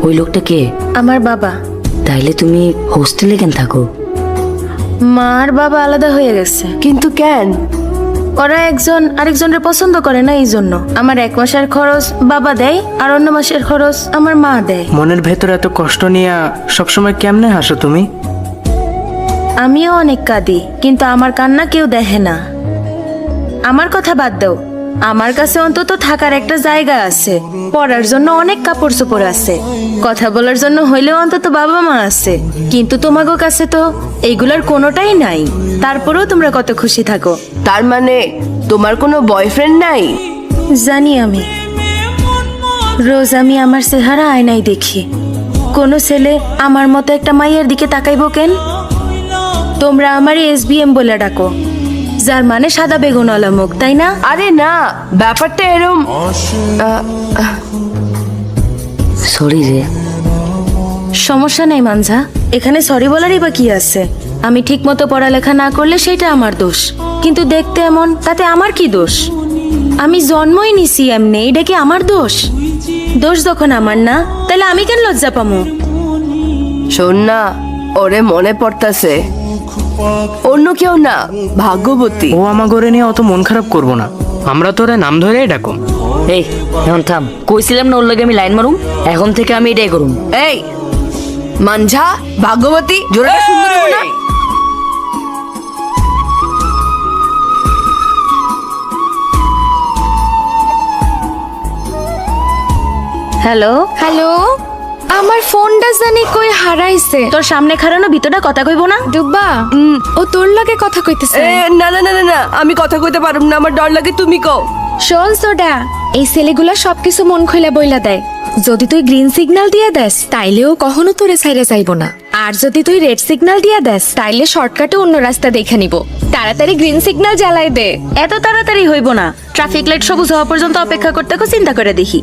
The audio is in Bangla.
ওই লোকটা কে? আমার বাবা। তাইলে তুমি হোস্টেলে কেন থাকো? মা আর বাবা আলাদা হয়ে গেছে। কিন্তু কেন? ওরা একজন আরেকজনের পছন্দ করে না, এই জন্য। আমার 1 মাসের খরচ বাবা দেয়, আর অন্য মাসের খরচ আমার মা দেয়। মনের ভেতরে এত কষ্ট নিয়ে সবসময় কেমনে হাসো তুমি? আমিও অনেক কাঁদি, কিন্তু আমার কান্না কেউ দেখে না। আমার কথা বাদ দাও, আমার কাছে অন্তত থাকার একটা জায়গা আছে, পড়ার জন্য অনেক কাপড় চোপড় আছে, কথা বলার জন্য হইলেও অন্তত বাবা মা আছে। কিন্তু তোমাগো কাছে তো এইগুলোর কোনোটাই নাই। তারপরেও তোমরা কত খুশি থাকো। তার মানে তোমার কোনো বয়ফ্রেন্ড নাই? জানি আমি, রোজ আমি আমার চেহারা আয়নায় দেখি। কোনো ছেলে আমার মতো একটা মাইয়ের দিকে তাকাইবো কেন? তোমরা আমার SBM বলে ডাকো, যার মানে সাদা বেগুনওয়ালা মুখ, তাই না? আরে না, ব্যাপারটা এরম। সরি রে। সমস্যা নেই মানজা, এখানে সরি বলারই বা কি আছে? আমি ঠিক মতো পড়ালেখা না করলে সেটা আমার দোষ, কিন্তু দেখতে এমন, তাতে আমার কি দোষ? আমি জন্মই নিছি এমনি, এটা কি আমার দোষ? দোষ যখন আমার না, তাহলে আমি কেন লজ্জা পামো? শোন না, ওরে মনে পড়তাছে, অন্য কেউ না, ভাগ্যবতী। ও আমাগরে নিয়ে অত মন খারাপ করবো না, আমরা তোরে নাম ধরেই ডাকো। এই এখন থাম, কইছিলাম না ওর লগে আমি লাইন মারুম, এখন থেকে আমি এটাই করুম। এই মানঝা, ভাগ্যবতী জোড়াটা সুন্দর হইবো না? হ্যালো, হ্যালো, আমার ফোনটা জানি কই হারাইছে। তোর সামনে খাড়ানো ভিতরটা কথা কইবো না? ডুব্বা, ও তোর লগে কথা কইতেছে। না না না না না, আমি কথা কইতে পারুম না, আমার ডর লাগে, তুমি কও। শোন সোডা, এই ছেলেগুলা সবকিছু মন খুলে বইলা দেয়। যদি তুই গ্রিন সিগন্যাল দিয়ে দেস, তাইলেও কখনো তোরে ছাইরে যাইবো না। আর যদি তুই রেড সিগন্যাল দিয়ে দেস, তাইলে শর্টকাটে অন্য রাস্তা দেখে নিব। তাড়াতাড়ি গ্রিন সিগন্যাল জ্বালাই দে। এত তাড়াতাড়ি হইব না, ট্রাফিক লাইট সবুজ হওয়া পর্যন্ত অপেক্ষা করতে চিন্তা করে দেখি।